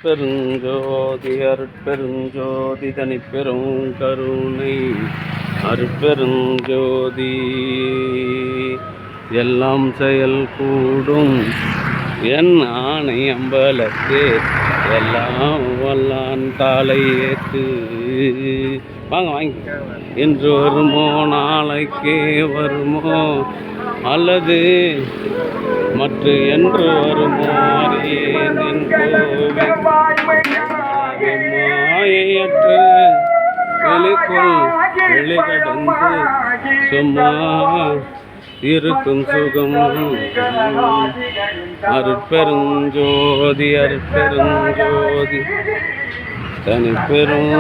அருட்பெருஞ்சோதி அருட்பெருஞ்சோதி தனிப்பெரும் கருணை அருட்பெருஞ்சோதி எல்லாம் செயல் கூடும் என் ஆணை அம்பலத்தே எல்லாம் வல்லான் தாளை ஏற்று வாங்க வாங்கி இன்று வருமோ நாளைக்கே வருமோ அல்லது மற்ற என்று வருமோ அறியேன் என் மாயையற்று வெளிக்குள் வெளிக்கடந்து சும்மா இருக்கும் சுகம் அருட்பெருஞ்சோதி அருட்பெருஞ்சோதி தனிப்பெரும்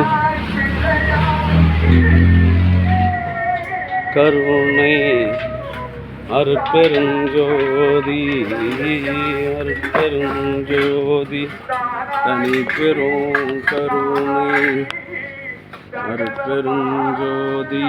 கருணை அருட்பெருஞ்சோதி அருட்பெருஞ்சோதி தனிப்பெரும் கருணை அருட்பெருஞ்சோதி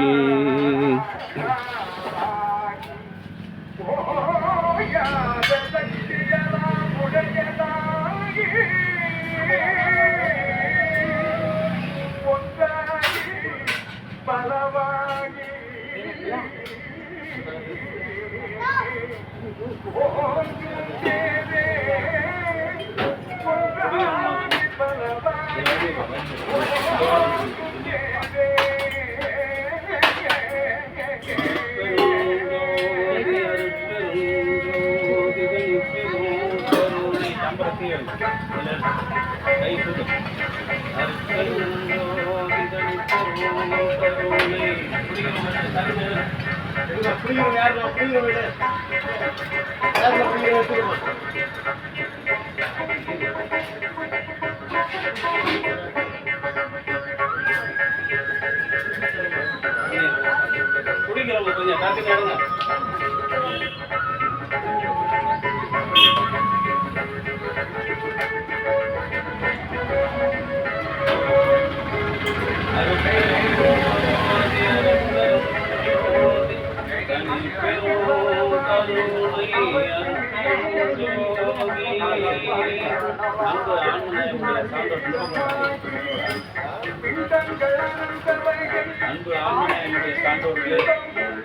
அன்பு ஆன்மீக சான்றோர்களே,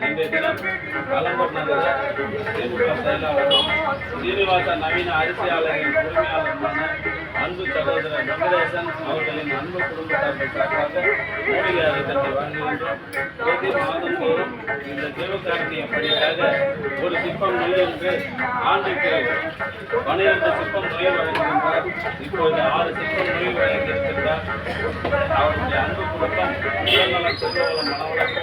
இன்றைய தினம் கலம்பூர் நகர திமுக செயலாளரும் சீனிவாச நவீன அரிசி ஆலையின் உரிமையாளருமான அன்பு சகோதரர் வெங்கடேசன் அவர்களின் அன்பு குடும்பத்தார்கள் சார்பாக மூலிகை அரிசத்தை வழங்குகின்றோம். பிரதி மாதந்தோறும் இந்த ஜீவகாரணிய படிக்காக ஒரு சிப்பம் நெல் என்று ஆண்டுக்கு 12 சிப்பம் நெல் வழங்குகின்றார். இப்போது 6 சிப்பம் நெல் வழங்கியிருக்கின்றார். அவருடைய அன்பு குடும்பம் உடல்நலம் செல்வவளம் மனவளத்தோடு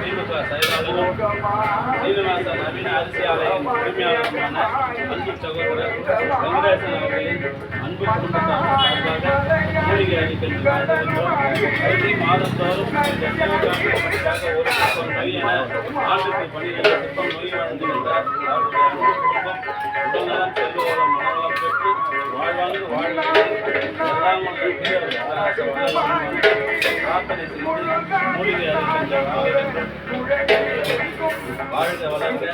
திமுக செயலாளரும் சீனிவாச நவீன அரிசி ஆலையின் உரிமையாளருமான அன்பு சகோதரர் வெங்கடேசன் அவர்களின் அன்பு குடும்பத்தார் சார்பாக மூலிகை அளிக்கின்ற பிரதி மாதந்தோறும் இந்த ஜீவகாரணிக்காக ஒரு சிப்பம் நெல் என ஆண்டுக்கு 12 சிப்பம் நெல் வழங்குகின்றார். அவருடைய அன்பு குடும்பம் உடல்நலம் செல்வவளம் மனநலம் பெற்று வாழ்வாங்கு எல்லாம் பிரார்த்தனை செய்து மூலிகை அளிக்கின்ற வாழ்க வளர்க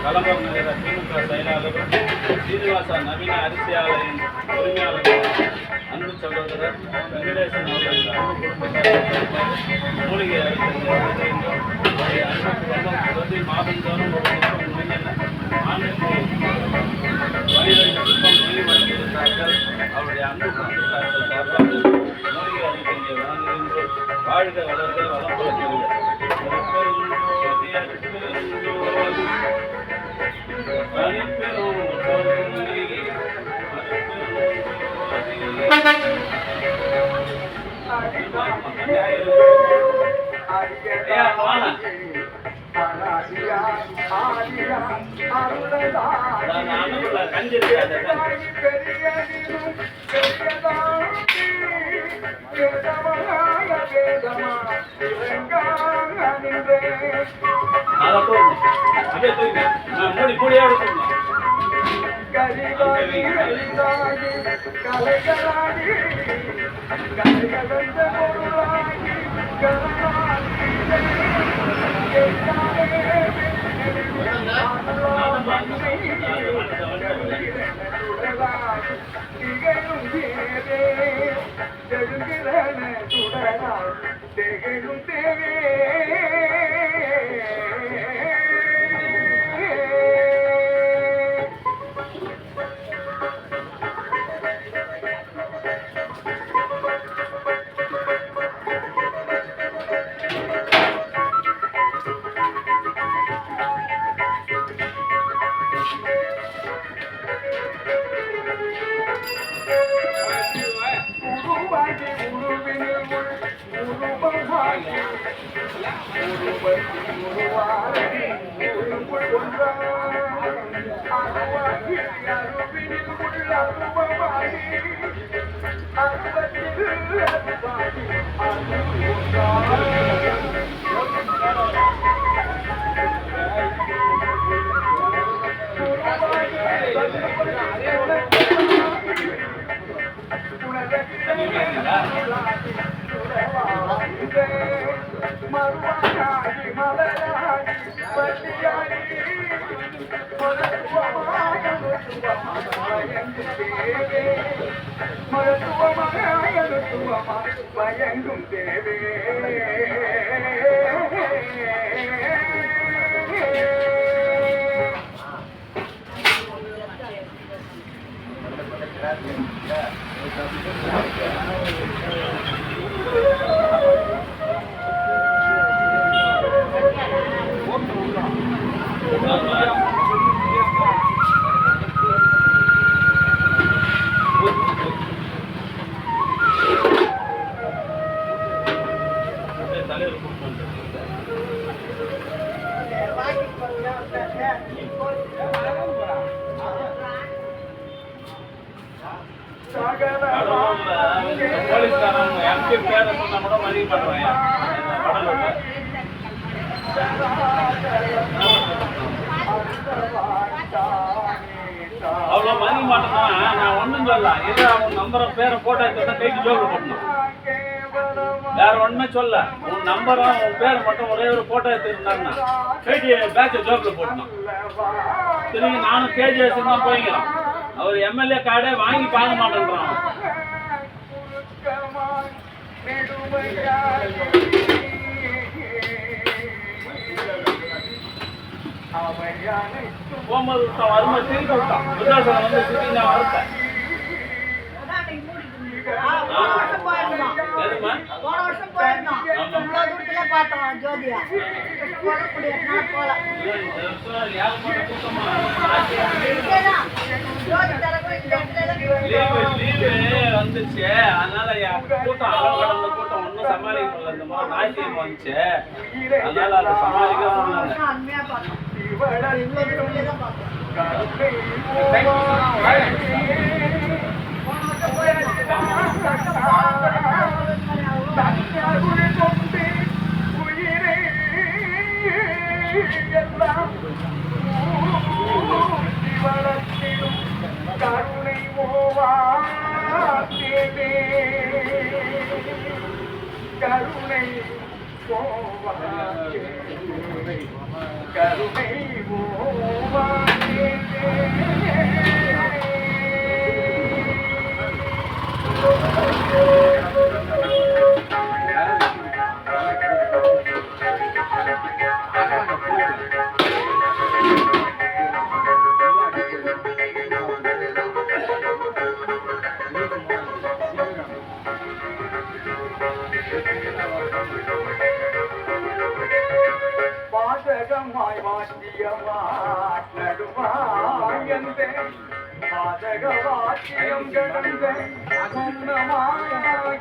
கலம்பூர் நகர திமுக செயலாளரும் சீனிவாச நவீன அரிசி ஆலையின் உரிமையாளரும் அன்பு சகோதரர் வெங்கடேசன் அவர்களின் அன்பு குடும்பத்தார் மூலிகை அன்பு குடும்பம் பிரதி மாதந்தோறும் ஒரு சிப்பம் ஆண்டுக்கு 12 சிப்பம் நெல் வழங்கியிருக்கிறார்கள். அவருடைய அன்பு குடும்பத்தார்கள் சார்பாக மூலிகை அளிக்கின்ற வழங்குகின்றோம். வாழ்க வளர்க வளம் பெறுக. மூடி மூடியா எடுத்துக்கணும் பயங்கும் தேவே போலீஸ்காரன் எம்பி பேரை சொன்னா கூட மதிக்க மாட்டேறாங்க. அவ்வளோ மதிக்க மாட்டேன்னா நான் ஒன்றும் சொல்லலாம். இதை அவன் நம்பரை பேரை போட்டோ எடுத்து கைக்கு ஜோபில் போட்டணும். வேற ஒண்ணுமே சொல்ல. உன் நம்பரும் உன் பேர் மட்டும் ஒரே ஒரு போட்டோ எடுத்துருந்தாங்கன்னா கைக்கு பேட்சை ஜோபில் போட்டணும். திரும்பி நானும் கேஜிஎஸ் தான் போய்க்கிறோம். அவர் எம்எல்ஏ கார்டே வாங்கி பார்க்க மாட்டேன்றான். போகும்போது விட்டான், வரும்போது திருப்பி விட்டான். விருதாசலம் வந்து சுற்றி நான் வரட்டேன். போன வருஷம் போயிருந்தோம். தூரத்துல பார்த்தோம் ஜோதியா. வந்துச்சு, அதனால கூட்டம் அளவு கடந்த கூட்டம் ஒன்றும் சமாளிக்க முடியல. இந்த மாதிரி ஞாயிற்றுக்கிழமை வந்துச்சு, அதனால அதை சமாளிக்க முடியல. கருணை ஓவா கருணை ஓவா கருணை ஓவா பாதகமாய் வாத்தியமாய் நடுவாயந்தே பாதக வாத்தியம் கடந்த சொன்னமாய்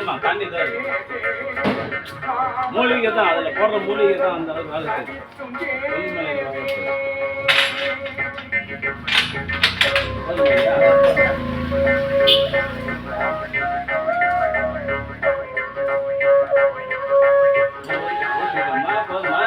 ஆமா, தண்ணி தான் இருக்கு. மூலிகை தான் அதில் போடுற மூலிகை தான் அந்த அளவுக்கு வேலை செய்யுது. கொல்லிமலையில் வேலை செய்யுது. போதுமா?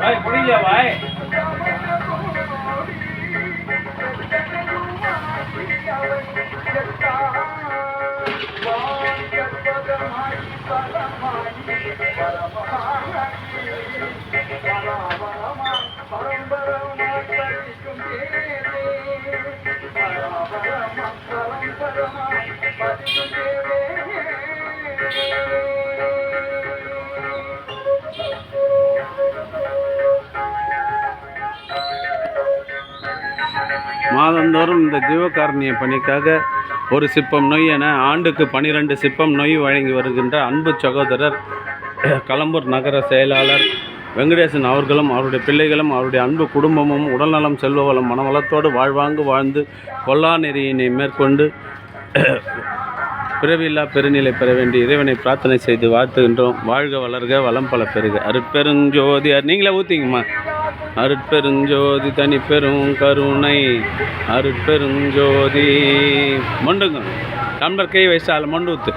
भाई पड़ी जा भाई மாதந்தோறும் இந்த ஜீவகாருண்ய பணிக்காக ஒரு சிப்பம் நொய் என ஆண்டுக்கு 12 சிப்பம் நொய் வழங்கி வருகின்ற அன்பு சகோதரர் களம்பூர் நகர செயலாளர் வெங்கடேசன் அவர்களும் அவருடைய பிள்ளைகளும் அவருடைய அன்பு குடும்பமும் உடல்நலம் செல்வவளம் மனவளத்தோடு வாழ்வாங்கு வாழ்ந்து கொல்லா நெறியினை மேற்கொண்டு பிறவில்லா பெருநிலை பெற வேண்டிய இறைவனை பிரார்த்தனை செய்து வாழ்த்துகின்றோம். வாழ்க வளர்க வளம் பல பெருக. அருட்பெருஞ்சோதி நீங்களே ஊற்றிங்கம்மா. அருட்பெருஞ்சோதி தனி பெரும் கருணை அருட்பெருஞ்சோதி மொண்டுங்க டம்ளர் கை வயசால் மொண்டு ஊற்று.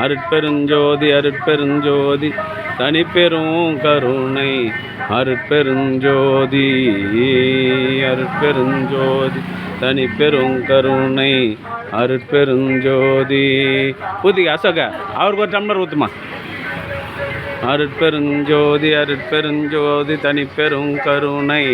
அருட்பெருஞ்சோதி அருட்பெருஞ்சோதி தனி பெரும் கருணை அருட்பெருஞ்சோதி அருட்பெருஞ்சோதி தனி பெரும் கருணை அருட்பெருஞ்சோதி ஊற்றிக்க அசோக அவருக்கு ஒரு டம்ளர் ஊற்றுமா. அருட்பெருஞ்சோதி அருட்பெருஞ்சோதி தனி பெரும் கருணை